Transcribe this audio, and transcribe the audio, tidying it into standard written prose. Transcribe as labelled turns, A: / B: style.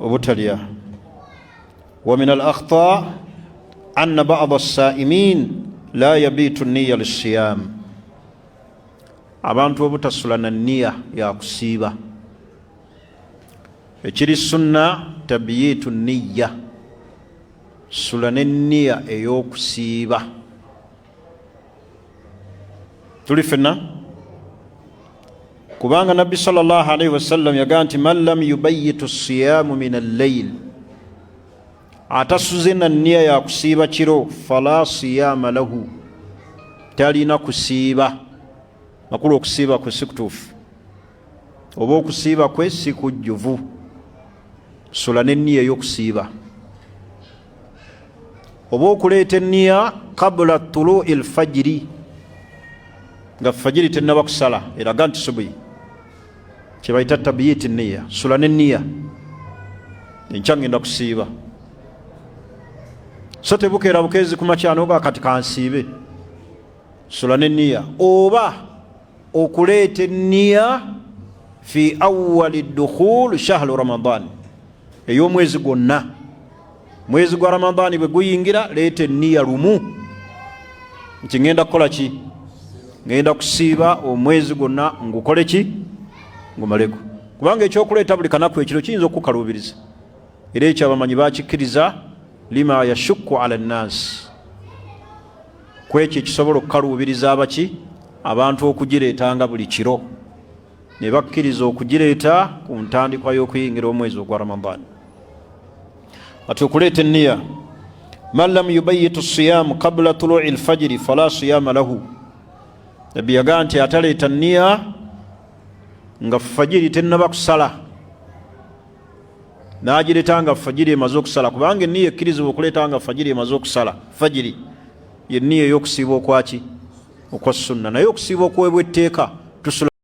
A: obutalya. Wa min al-akhta anna ba'd as-sa'imin la yabitu niyya lis-siyam, abantu obutasula na nniya ya kusiiba. Ekiri sunna tabiyitu niyya, sula n'enniya ey'okusiiba. Tuli fenna kubanga nabbi sallallahu alayhi wasallam yagaa nti man lam yubayyitu siyamu min al-layl, atasuze na nniya ya kusiiba kiro, fala siyama lahu, talina kusiiba. Makulu okusiiba kwe si kutuufu, oba okusiiba kwe si kujjuvu. Sula n'enniya ey'okusiiba, oba okuleeta enniya qabla tulu'i al-fajiri, nga fajiri tennaba kusala eraga nti subuhi, kyebayita tabyiti nniya. Sula n'enniya, enkya ngenda kusiiba, so tebukeera bukeezi ku makya n'oga kati kansiibe. Sula n'enniya. Oba okuleeta enniya fi awwali dukhul shahru ramadan, ey'omwezi gwonna. Mwezi gwa Ramadani bwe guyingira, leeta enniya lumu nti ngenda kukola ki? Ngenda kusiiba omwezi gwonna, ngukole ki? Ngumaleko. Kubanga ekyokuleeta buli kanaku ekiro kiyinza okukukaluubiriza, era ekyo abamanyi bakikkiriza, lima yashukku ala nnaasi, kwekyo ekisobola okukaluubiriza abaki? Abantu okugireetanga buli kiro, ne bakkiriza okugireeta ku ntandikwa y'okuyingira omwezi ogwa Ramadani. Ati okuleeta enniya, man lam yubayyitu siyamu qabla tulu'i al-fajri fala siyama lahu. Nabbi yagaa nti ataleeta nniya nga fajiri tennaba kusala, n'agireeta nga fajiri emaze okusala, kubanga enniya ekkirizibwa okuleeta nga fajiri emaze okusala. Fajiri ye nniya ey'okusiiba okwaki? Okwa sunna. Naye okusiiba okwebwa etteeka tusula